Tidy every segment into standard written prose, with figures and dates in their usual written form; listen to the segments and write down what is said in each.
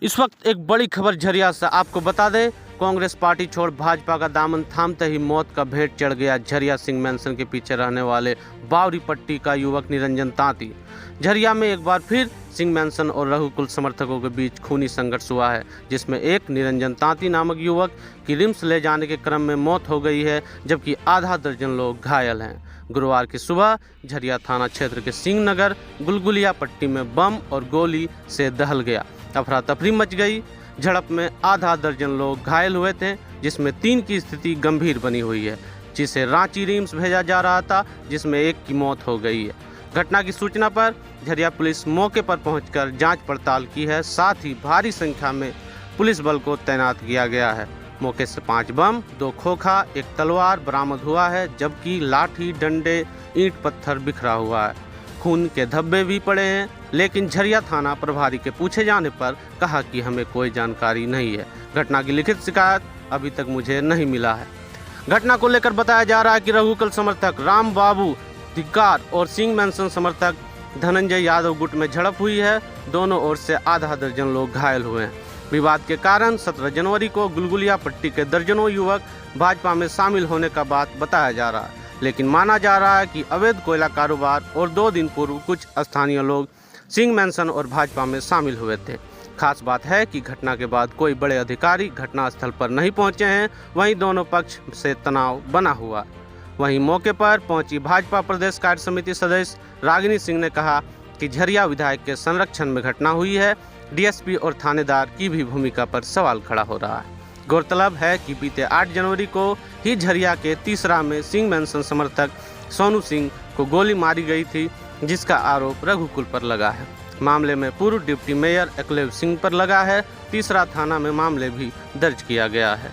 इस वक्त एक बड़ी खबर झरिया से आपको बता दें, कांग्रेस पार्टी छोड़ भाजपा का दामन थामते ही मौत का भेंट चढ़ गया झरिया सिंह मैंसन के पीछे रहने वाले बावरी पट्टी का युवक निरंजन तांती। झरिया में एक बार फिर सिंह मैंसन और रघुकुल समर्थकों के बीच खूनी संघर्ष हुआ है, जिसमें एक निरंजन तांती नामक युवक की रिम्स ले जाने के क्रम में मौत हो गई है, जबकि आधा दर्जन लोग घायल हैं। गुरुवार की सुबह झरिया थाना क्षेत्र के सिंह नगर गुलगुलिया पट्टी में बम और गोली से दहल गया। अफरा तफरी मच गई। झड़प में आधा दर्जन लोग घायल हुए थे, जिसमें 3 की स्थिति गंभीर बनी हुई है, जिसे रांची रिम्स भेजा जा रहा था, जिसमें 1 की मौत हो गई है। घटना की सूचना पर झरिया पुलिस मौके पर पहुंचकर जांच पड़ताल की है। साथ ही भारी संख्या में पुलिस बल को तैनात किया गया है। मौके से 5 बम, 2 खोखा, 1 तलवार बरामद हुआ है, जबकि लाठी, डंडे, ईंट पत्थर बिखरा हुआ है। खून के धब्बे भी पड़े हैं, लेकिन झरिया थाना प्रभारी के पूछे जाने पर कहा कि हमें कोई जानकारी नहीं है। घटना की लिखित शिकायत अभी तक मुझे नहीं मिला है। घटना को लेकर बताया जा रहा है कि रघुकुल समर्थक राम बाबू धिक्कार और सिंह मैंसन समर्थक धनंजय यादव गुट में झड़प हुई है। दोनों ओर से आधा दर्जन लोग घायल हुए हैं। विवाद के कारण 17 जनवरी को गुलगुलिया पट्टी के दर्जनों युवक भाजपा में शामिल होने का बात बताया जा रहा है, लेकिन माना जा रहा है कि अवैध कोयला कारोबार और 2 दिन पूर्व कुछ स्थानीय लोग सिंह मैंसन और भाजपा में शामिल हुए थे। खास बात है कि घटना के बाद कोई बड़े अधिकारी घटनास्थल पर नहीं पहुंचे हैं। वहीं दोनों पक्ष से तनाव बना हुआ। वहीं मौके पर पहुंची भाजपा प्रदेश कार्य समिति सदस्य रागिनी सिंह ने कहा कि झरिया विधायक के संरक्षण में घटना हुई है। डीएसपी और थानेदार की भी भूमिका पर सवाल खड़ा हो रहा है। गौरतलब है कि बीते 8 जनवरी को ही झरिया के तीसरा में सिंह मैंसन समर्थक सोनू सिंह को गोली मारी गई थी, जिसका आरोप रघुकुल पर लगा है। मामले में पूर्व डिप्टी मेयर एकलव्य सिंह पर लगा है। तीसरा थाना में मामले भी दर्ज किया गया है।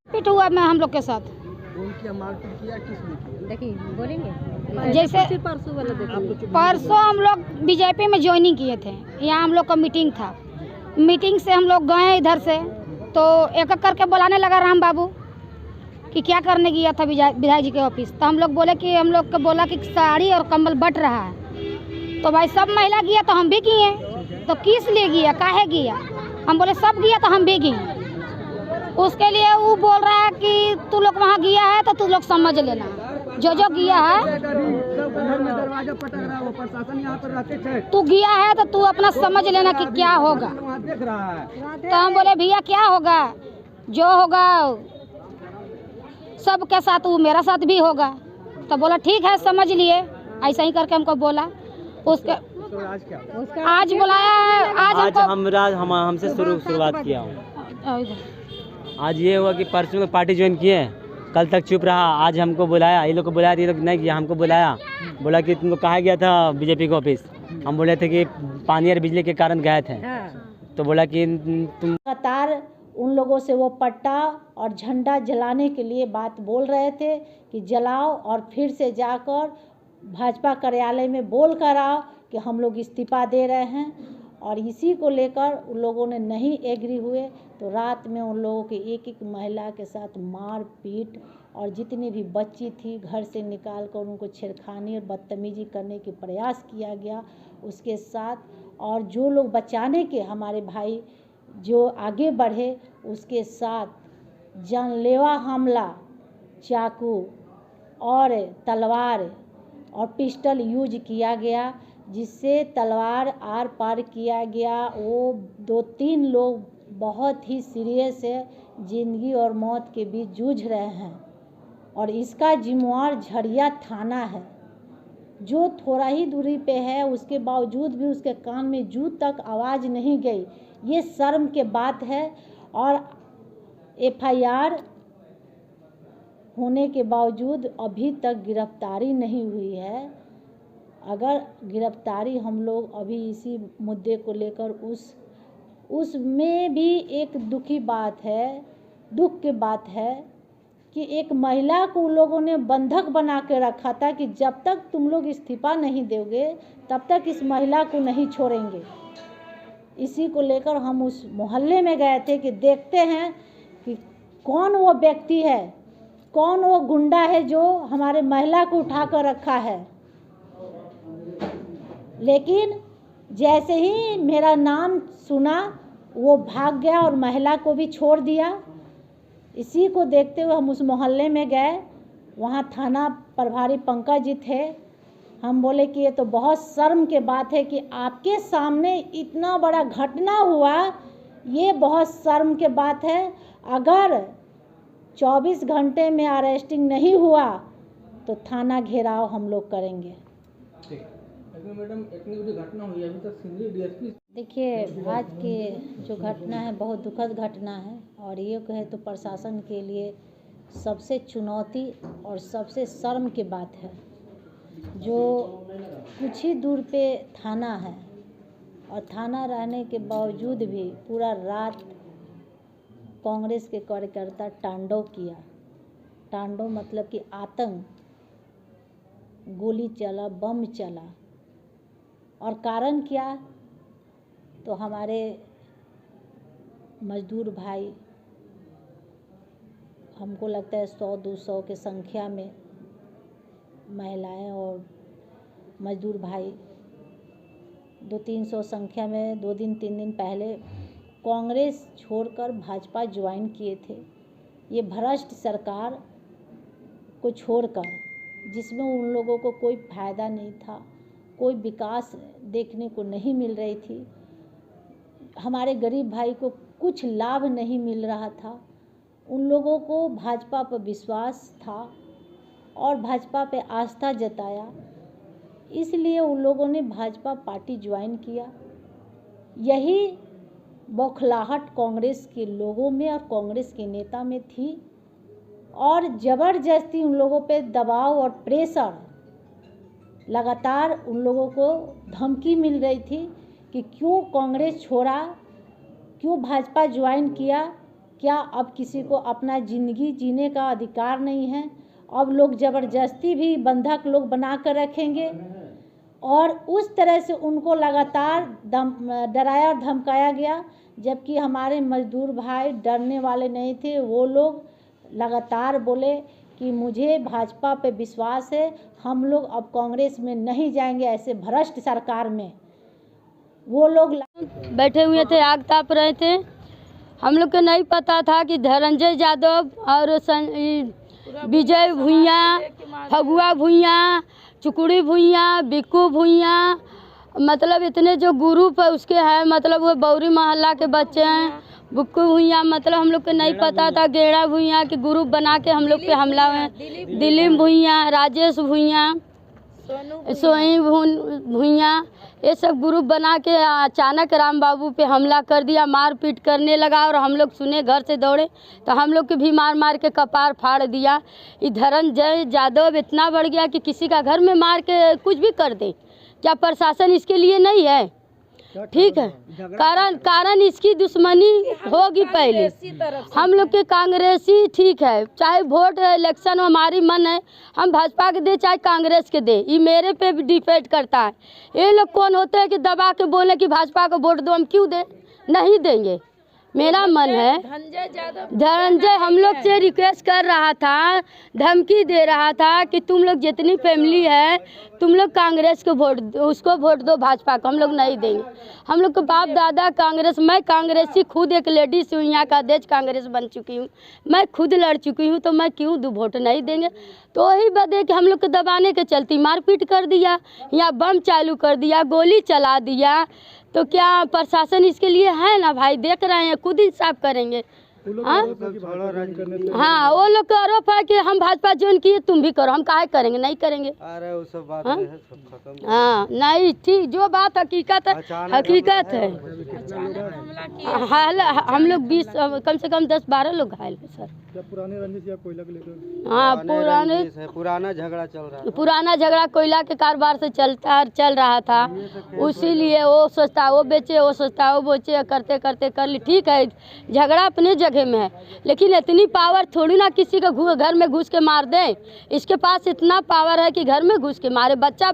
पीट हुआ मैं हम लोग के साथ। मारपीट किया किसने किया? देखिए बोलेंगे जैसे परसों हम लोग बीजेपी में ज्वाइनिंग किए थे। यहाँ हम लोग का मीटिंग था। मीटिंग से हम लोग गए इधर से, तो एक एक करके बुलाने लगा राम बाबू कि क्या करने गया था विधायक जी के ऑफिस। तो हम लोग बोले कि हम लोग को बोला कि साड़ी और कंबल बट रहा है। तो भाई सब महिला गया तो हम भी किए। तो किस लिए गया, काहे गया? हम बोले सब गया तो हम भी गए। उसके लिए वो बोल रहा है कि तू लोग वहाँ गया है तो तू लोग समझ लेना, जो गया है तू गया है तो तू अपना समझ लेना कि क्या होगा। तो हम बोले भैया क्या होगा, जो होगा सबके साथ वो मेरा साथ भी होगा। तो बोला ठीक है समझ लिए, ऐसा ही करके हमको बोला। उसके आज बुलाया है। आज हमसे शुरुआत किया हूँ। आज ये हुआ कि परसों में पार्टी ज्वाइन किए, कल तक चुप रहा। आज हमको बुलाया, ये लोग को बुलाया, ये लोग नहीं किया, हमको बुलाया। बोला कि तुमको कहा गया था बीजेपी के ऑफिस। हम बोले थे कि पानी और बिजली के कारण गए थे। तो बोला कि तुम लगातार उन लोगों से वो पट्टा और झंडा जलाने के लिए बात बोल रहे थे कि जलाओ, और फिर से जाकर भाजपा कार्यालय में बोल कर आओ कि हम लोग इस्तीफा दे रहे हैं। और इसी को लेकर उन लोगों ने नहीं एग्री हुए, तो रात में उन लोगों के एक महिला के साथ मार पीट, और जितनी भी बच्ची थी घर से निकाल कर उनको छेड़खानी और बदतमीजी करने के प्रयास किया गया उसके साथ। और जो लोग बचाने के हमारे भाई जो आगे बढ़े, उसके साथ जानलेवा हमला, चाकू और तलवार और पिस्टल यूज किया गया, जिससे तलवार आर पार किया गया। वो 2-3 लोग बहुत ही सीरियस है, ज़िंदगी और मौत के बीच जूझ रहे हैं। और इसका जिम्मेवार झरिया थाना है, जो थोड़ा ही दूरी पे है, उसके बावजूद भी उसके कान में जू तक आवाज़ नहीं गई। ये शर्म के बात है। और FIR होने के बावजूद अभी तक गिरफ्तारी नहीं हुई है। अगर गिरफ्तारी हम लोग अभी इसी मुद्दे को लेकर उसमें भी एक दुख की बात है कि एक महिला को लोगों ने बंधक बना के रखा था कि जब तक तुम लोग इस्तीफा नहीं दोगे तब तक इस महिला को नहीं छोड़ेंगे। इसी को लेकर हम उस मोहल्ले में गए थे कि देखते हैं कि कौन वो व्यक्ति है, कौन वो गुंडा है जो हमारे महिला को उठा कर रखा है। लेकिन जैसे ही मेरा नाम सुना वो भाग गया और महिला को भी छोड़ दिया। इसी को देखते हुए हम उस मोहल्ले में गए, वहाँ थाना प्रभारी पंकज जी थे। हम बोले कि ये तो बहुत शर्म के बात है कि आपके सामने इतना बड़ा घटना हुआ, ये बहुत शर्म के बात है। अगर 24 घंटे में अरेस्टिंग नहीं हुआ तो थाना घेराव हम लोग करेंगे। मैडम इतनी बड़ी घटना हुई अभी तक सिंधी डीएसपी। देखिए, आज की जो घटना है बहुत दुखद घटना है और ये कहे तो प्रशासन के लिए सबसे चुनौती और सबसे शर्म की बात है। जो कुछ ही दूर पे थाना है और थाना रहने के बावजूद भी पूरा रात कांग्रेस के कार्यकर्ता तांडव किया। तांडव मतलब कि आतंक, गोली चला, बम चला। और कारण क्या? तो हमारे मजदूर भाई, हमको लगता है 100-200 के संख्या में महिलाएं और मजदूर भाई 200-300 संख्या में 2 दिन 3 दिन पहले कांग्रेस छोड़कर भाजपा ज्वाइन किए थे। ये भ्रष्ट सरकार को छोड़कर, जिसमें उन लोगों को कोई फ़ायदा नहीं था, कोई विकास देखने को नहीं मिल रही थी, हमारे गरीब भाई को कुछ लाभ नहीं मिल रहा था। उन लोगों को भाजपा पर विश्वास था और भाजपा पे आस्था जताया, इसलिए उन लोगों ने भाजपा पार्टी ज्वाइन किया। यही बौखलाहट कांग्रेस के लोगों में और कांग्रेस के नेता में थी और ज़बरदस्ती उन लोगों पे दबाव और प्रेशर, लगातार उन लोगों को धमकी मिल रही थी कि क्यों कांग्रेस छोड़ा, क्यों भाजपा ज्वाइन किया, क्या अब किसी को अपना ज़िंदगी जीने का अधिकार नहीं है? अब लोग ज़बरदस्ती भी बंधक लोग बना कर रखेंगे। और उस तरह से उनको लगातार डराया और धमकाया गया, जबकि हमारे मजदूर भाई डरने वाले नहीं थे। वो लोग लगातार बोले कि मुझे भाजपा पे विश्वास है, हम लोग अब कांग्रेस में नहीं जाएंगे, ऐसे भ्रष्ट सरकार में। वो लोग बैठे हुए थे, आग ताप रहे थे। हम लोग को नहीं पता था कि धनंजय यादव और विजय भुइया, फगुआ भुइया, चुकुड़ी भुइया, बिक्कू भुइया, मतलब इतने जो ग्रुप है उसके हैं, मतलब वो बौरी मोहल्ला के बच्चे हैं। बुक्कू भुइया मतलब हम लोग को नहीं पता था, गेड़ा भुइया के ग्रुप बना के हम लोग पे हमला हुआ। दिलीप भुइया, राजेश भुइया, सोई भुइया, ये सब ग्रुप बना के अचानक राम बाबू पे हमला कर दिया, मार पीट करने लगा। और हम लोग सुने, घर से दौड़े तो हम लोग के भी मार मार के कपार फाड़ दिया। ये धनंजय यादव इतना बढ़ गया कि किसी का घर में मार के कुछ भी कर दे। क्या प्रशासन इसके लिए नहीं है? ठीक है, कारण इसकी दुश्मनी होगी पहले। हम लोग के कांग्रेसी ठीक है, चाहे वोट इलेक्शन हमारी मन है, हम भाजपा के दे चाहे कांग्रेस के दे, ये मेरे पे भी डिपेंड करता है। ये लोग कौन होते हैं कि दबा के बोले कि भाजपा को वोट दो, हम क्यों दें? नहीं देंगे। मेरा मन है, धनंजय हम लोग से रिक्वेस्ट कर रहा था, धमकी दे रहा था कि तुम लोग जितनी फैमिली है तुम लोग कांग्रेस को वोट, उसको वोट दो, भाजपा को हम लोग नहीं देंगे। हम लोग को बाप दादा कांग्रेस, मैं कांग्रेसी खुद एक लेडीज हूँ, यहाँ का अध्यक्ष कांग्रेस बन चुकी हूँ, मैं खुद लड़ चुकी हूँ, तो मैं क्यों दूँ वोट? नहीं देंगे। तो वही बदे कि हम लोग को दबाने के चलती मारपीट कर दिया, या बम चालू कर दिया, गोली चला दिया। तो क्या प्रशासन इसके लिए है ना भाई? देख रहे हैं, खुद इंसाफ करेंगे। हाँ, वो लोग का आरोप है कि हम भाजपा ज्वाइन किए, तुम भी करो, हम काहे करेंगे? नहीं करेंगे। अरे वो सब बात है, सब खत्म। हाँ, नहीं ठीक, जो बात हकीकत है, हकीकत है। हम लोग 20 कम से कम 10-12 लोग घायल है सर। पुराने रंजिश या कोयला को लेकर? हाँ, पुराना झगड़ा कोयला के कारोबार से चल रहा था, उसीलिए वो सोचता वो बेचे, वो सोचता वो बेचे, करते करते कर ली। ठीक है, झगड़ा अपने जगह में है, लेकिन इतनी पावर थोड़ी ना किसी का घर में घुस के मार दे। इसके पास इतना पावर है कि घर में घुस के मारे। बच्चा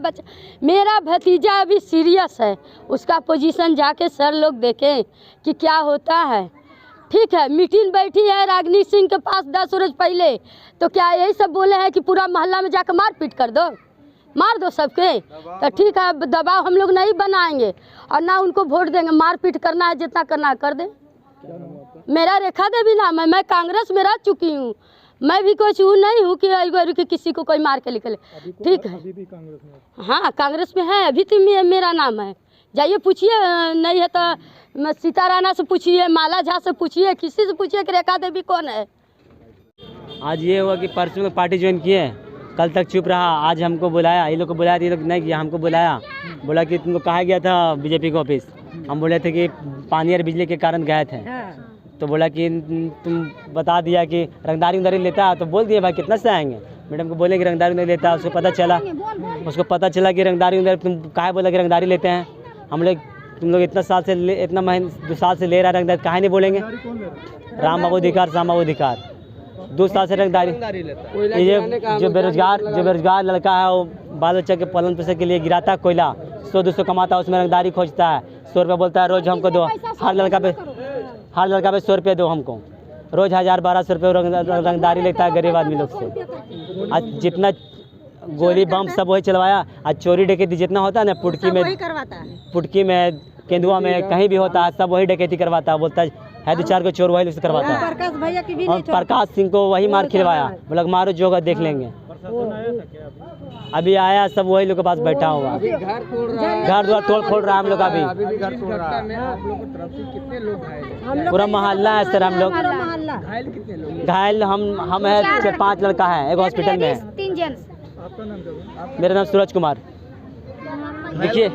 मेरा भतीजा अभी सीरियस है, उसका पोजीशन जाके सर लोग देखें कि क्या होता है। ठीक है, मीटिंग बैठी है रागिनी सिंह के पास 10 रोज पहले, तो क्या यही सब बोले हैं कि पूरा मोहल्ला में जाकर मारपीट कर दो? मार दो सबके, तो ठीक है, दबाव हम लोग नहीं बनाएंगे और ना उनको वोट देंगे। मारपीट करना है, जितना करना है कर दे। मेरा रेखा देवी नाम है, मैं कांग्रेस में रह चुकी हूँ। मैं भी कुछ हूँ नहीं हूँ कि किसी को कोई मार के निकले। ठीक है, हाँ कांग्रेस में है, अभी तो मेरा नाम है। जाइए पूछिए, नहीं है तो सीता राणा से पूछिए, माला झा से पूछिए, किसी से पूछिए कि रेखा देवी कौन है। आज ये हुआ कि परसों में पार्टी ज्वाइन किए, कल तक चुप रहा। आज हमको बुलाया, ये लोग को बुलाया, ये लोग नहीं किया, हमको बुलाया। बोला कि तुमको कहा गया था बीजेपी के ऑफिस। हम बोले थे कि पानी और बिजली के कारण गए थे। तो बोला कि तुम बता दिया कि रंगदारी लेता है, तो बोल दिया भाई कितना से आएंगे। मैडम को बोले कि रंगदारी नहीं लेता, उसको पता चला कि रंगदारी तुम काहे बोला कि रंगदारी लेते हैं। हम लोग तुम लोग इतना साल से 2 साल से ले रहा है रंगदारी, काहे नहीं बोलेंगे। राम बाबू अधिकार, श्याम बाबू अधिकार, 2 साल से रंगदारी। ये जो बेरोजगार लड़का है, वो बाल बच्चा के पालन पोषण के लिए गिराता है कोयला, 100-200 कमाता है, उसमें रंगदारी खोजता है। 100 रुपये बोलता है रोज हमको दो, हर लड़का पे 100 रुपये दो हमको, रोज 1000-1200 रुपये रंगदारी लेता है गरीब आदमी लोग से। आज जितना गोली बम सब वही चलवाया। आज चोरी डकैती जितना होता है ना, पुटकी में केंदुआ में कहीं भी होता है, सब वही डकैती करवाता है। बोलता है 2-4 को चोर वही से करवाता है। और प्रकाश सिंह को वही मार खिलवाया, बोला मारो जो होगा देख लेंगे। अभी आया, सब वही लोग के पास बैठा हुआ, घर द्वार तोड़ फोड़ रहा है हम लोग। अभी पूरा मोहल्ला है सर। हम लोग घायल हम है 4-5 लड़का है, एक हॉस्पिटल में है। 3 जेंट्स। मेरा नाम सूरज कुमार। देखिए